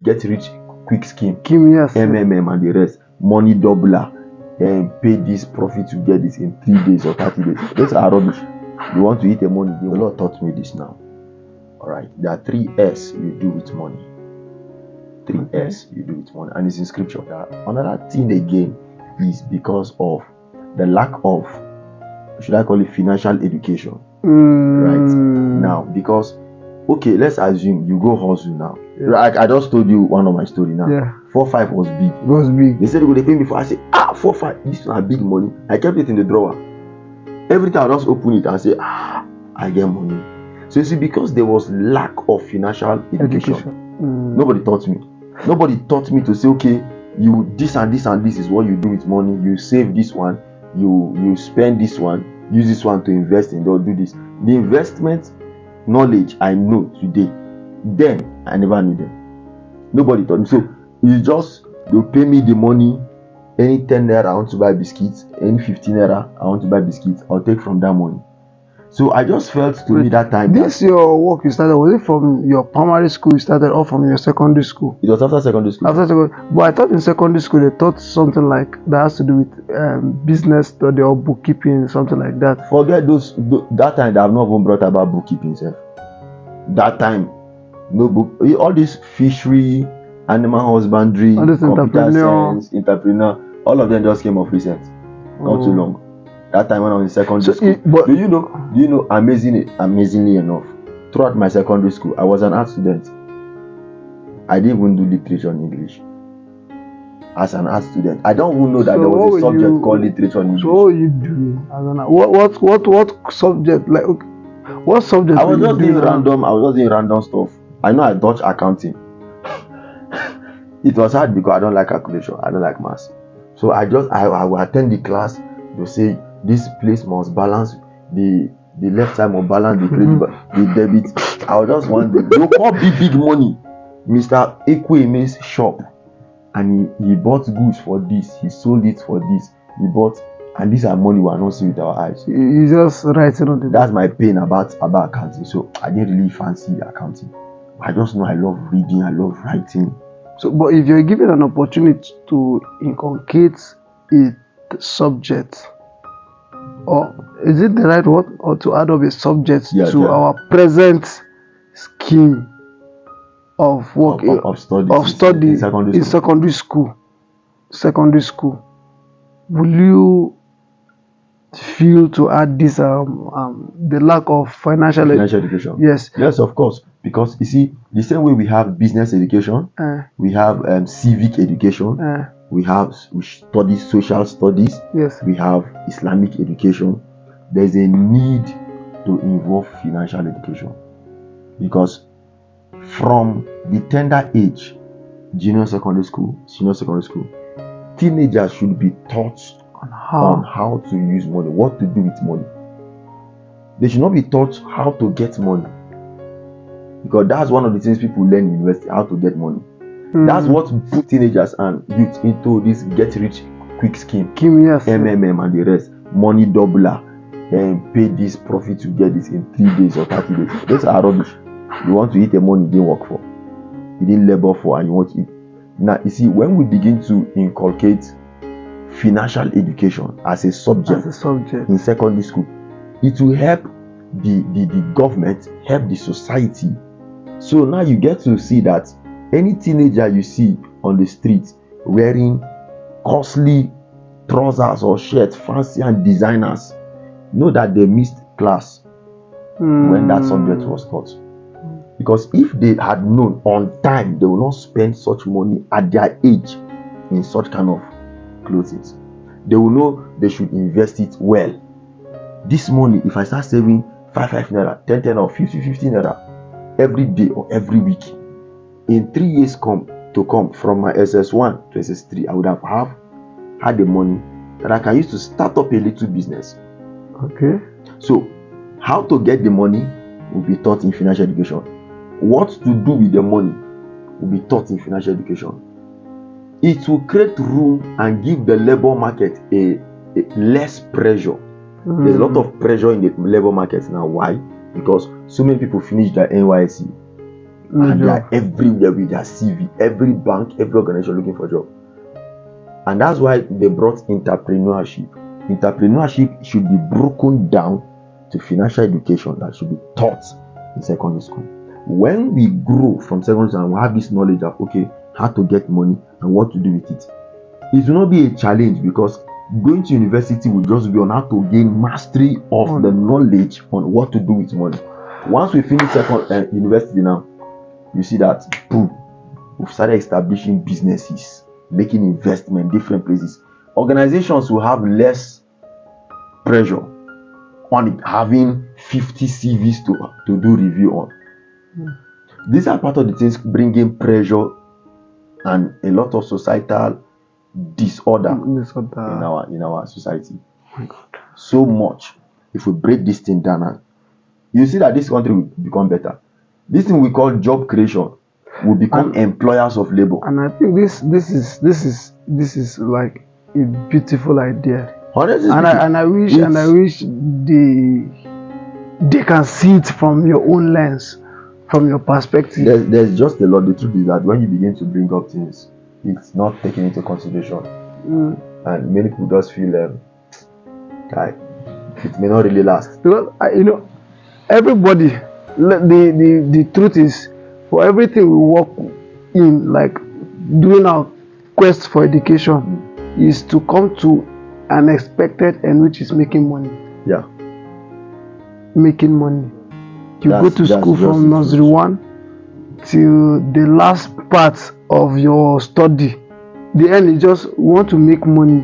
get rich quick scheme, yes. MMM and the rest, money doubler, and pay this profit to get this in 3 days or 30 days. Those are rubbish. You want to eat the money. The Lord taught me this now. All right, there are 3 S you do with money. 3 S you do with money, and it's in scripture. Another thing again is because of the lack of, should I call it, financial education? Right now, because okay, let's assume you go hustle now. Right, I just told you one of my story now. 4-5 was big. It was big. They said they would pay me for. I said 4-5. This is not big money. I kept it in the drawer. Every time I just open it and say I get money. So you see, because there was lack of financial education. Nobody taught me. Nobody taught me to say, okay, you this and this and this is what you do with money. You save this one, you spend this one, use this one to invest in, or do this. The investment knowledge I know today, then I never knew them. Nobody taught me. So you pay me the money. Any 10 naira I want to buy biscuits, any 15 naira I want to buy biscuits, I'll take from that money. So I just felt to me that time. This your work you started, was it from your primary school you started or from your secondary school? It was after secondary school. But I thought in secondary school they taught something like that has to do with business study or bookkeeping, something like that. Forget those. That time they have not even brought about bookkeeping, sir. That time, no book. All this fishery, animal husbandry, computer science, entrepreneur, all of them just came off recent, not too long. That time when I was in secondary school. Do you know, amazingly enough, throughout my secondary school, I was an art student. I didn't even do literature in English. As an art student, I don't even know that there was a subject called literature in English. So what were you doing? I don't know. What subject? Like, what subject? I was just doing random. I was just doing random stuff. I know I dodged accounting. It was hard because I don't like calculation. I don't like maths. So I will attend the class. They say this place must balance the left side must balance the credit, the debit. I was just wondering. You call big money. Mr. Ekwe means shop, and he bought goods for this. He sold it for this. He bought, and these are money we are not seeing with our eyes. You just writing on the. That's my pain about accounting. So I didn't really fancy accounting. I just know I love reading. I love writing. So, but if you're given an opportunity to inculcate a subject, or is it the right word, or to add up a subject to our present scheme of work of study in secondary school, will you feel to add this the lack of financial education? Yes, of course. Because you see, the same way we have business education, we have civic education, we study social studies, we have Islamic education. There's a need to involve financial education, because from the tender age, junior secondary school, senior secondary school, teenagers should be taught on how to use money, what to do with money. They should not be taught how to get money, because that's one of the things people learn in university, how to get money. That's what put teenagers and youth into this get rich quick scheme, MMM and the rest, money doubler, and pay this profit to get this in 3 days or 30 days. Those are rubbish. You want to eat the money you didn't work for, you didn't labor for, and you want to eat. Now you see, when we begin to inculcate financial education as a subject in secondary school, it will help the government, help the society. So now you get to see that any teenager you see on the street wearing costly trousers or shirts, fancy and designers, know that they missed class when that subject was taught. Because if they had known on time, they will not spend such money at their age in such kind of clothing. They will know they should invest it well. This money, if I start saving 5 naira, 10 or 50 naira every day or every week, in 3 years come from my SS1 to SS3, I would have had the money that I can use to start up a little business. Okay. So, how to get the money will be taught in financial education. What to do with the money will be taught in financial education. It will create room and give the labor market a less pressure. There's a lot of pressure in the labor market now. Why? Because so many people finish their NYSC and they are everywhere with their CV. Every bank, every organization looking for a job. And that's why they brought entrepreneurship. Entrepreneurship should be broken down to financial education that should be taught in secondary school. When we grow from secondary school and we have this knowledge of how to get money and what to do with it, it will not be a challenge, because going to university will just be on how to gain mastery of the knowledge on what to do with money. Once we finish university now, you see that boom, we've started establishing businesses, making investment in different places. Organizations will have less pressure on it, having 50 CVs to do review on. These are part of the things bringing pressure and a lot of societal disorder in our society. Oh my God. So much. If we break this thing down, you see that this country will become better. This thing we call job creation will become employers of labor. And I think this is like a beautiful idea. Honestly, and I wish they can see it from your own lens, from your perspective. There's just a lot. The truth is that when you begin to bring up things, it's not taken into consideration, and many people just feel it may not really last. Because everybody, the truth is, for everything we work in, like doing our quest for education, is to come to an expected end, which is making money. Yeah. Making money. You go to school from nursery 1 till the last part of your study. The end is just want to make money,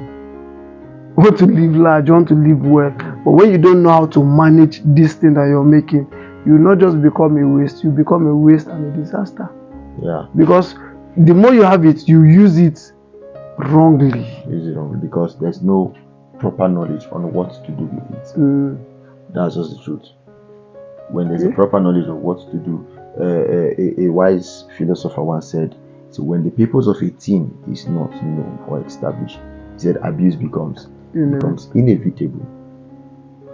want to live large, want to live well. But when you don't know how to manage this thing that you're making, you will not just become a waste, you become a waste and a disaster. Yeah. Because the more you have it, you use it wrongly. Use it wrongly because there's no proper knowledge on what to do with it. That's just the truth. When there's a proper knowledge of what to do, a wise philosopher once said, so when the purpose of a thing is not known or established, he said abuse becomes inevitable,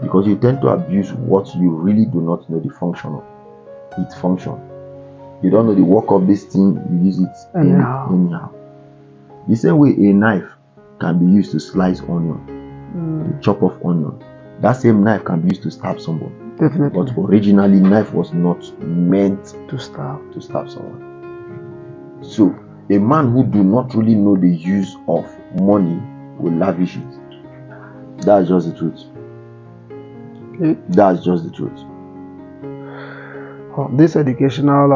because you tend to abuse what you really do not know the function of. Its function. You don't know the work of this thing, you use it anyhow. The same way a knife can be used to slice onion, to chop off onion. That same knife can be used to stab someone. Definitely. But originally, knife was not meant to stab someone. So, a man who do not really know the use of money will lavish it. That's just the truth. Okay. That's just the truth. This educational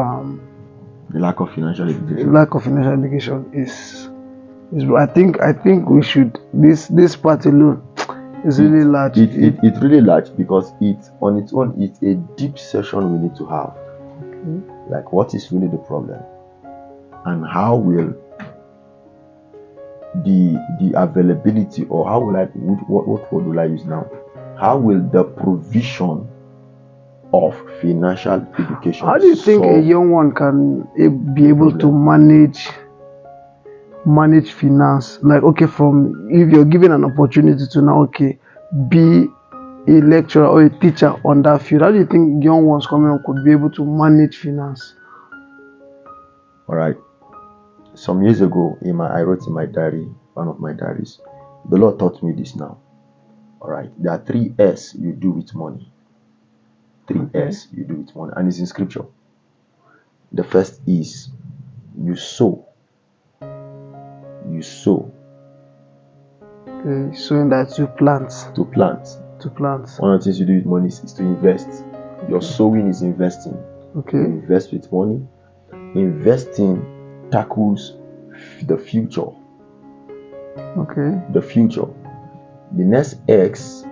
the lack of financial education. Lack of financial education is I think we should this part alone is really large. It's really large because it on its own it's a deep session we need to have. Okay. Like what is really the problem, and how will the availability, or how will what word will I use now? How will the provision of financial education? How do you think a young one can be able to manage finance? Like, okay, from if you're given an opportunity to now, be a lecturer or a teacher on that field, how do you think young ones coming up could be able to manage finance? All right. Some years ago, I wrote in my diary, one of my diaries, the Lord taught me this now. All right. There are 3 S you do with money. 3 S you do with money, and it's in scripture. The first is you sow. You sow. Okay, sowing that you plant. To plant. One of the things you do with money is to invest. Your sowing is investing. Okay. You invest with money. Investing tackles the future. Okay. The future. The next S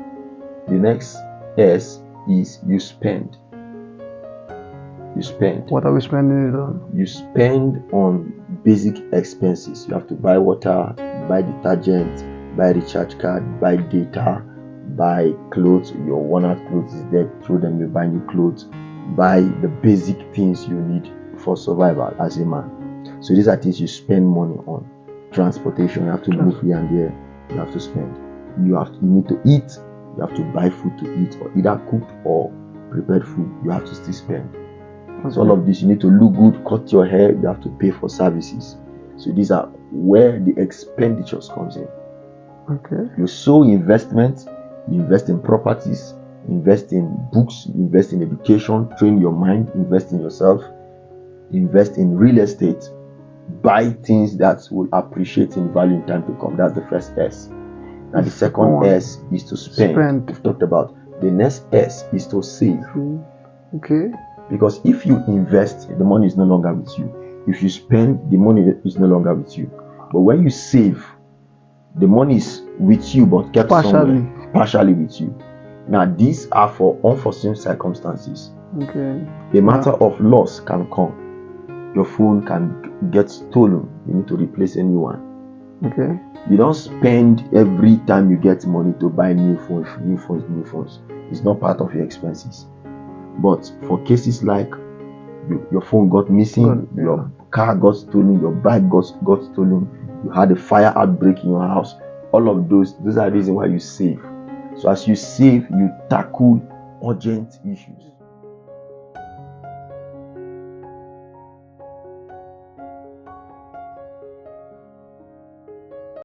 is you spend. You spend. What are we spending it on? You spend on basic expenses. You have to buy water, buy detergent, buy recharge card, buy data, buy clothes. Your worn-out clothes is there. Throw them, you buy new clothes. Buy the basic things you need for survival as a man. So these are things you spend money on. Transportation, you have to move here and there. You have to spend. You need to eat. You have to buy food to eat, or either cooked or prepared food. You have to still spend. Okay. So all of this, you need to look good, cut your hair, you have to pay for services. So these are where the expenditures comes in. Okay. You sow investment, you invest in properties, invest in books, invest in education, train your mind, invest in yourself, invest in real estate, buy things that will appreciate in value in time to come. That's the first S. Now the second S is to spend. We've talked about. The next S is to save. Okay. Because if you invest, the money is no longer with you. If you spend, the money is no longer with you. But when you save, the money is with you but kept partially with you. Now these are for unforeseen circumstances. Okay. A matter of loss can come. Your phone can get stolen. You need to replace a new one. Okay. You don't spend every time you get money to buy new phones. It's not part of your expenses. But for cases like your phone got missing, your car got stolen, your bike got stolen, you had a fire outbreak in your house, all of those are the reasons why you save. So as you save, you tackle urgent issues.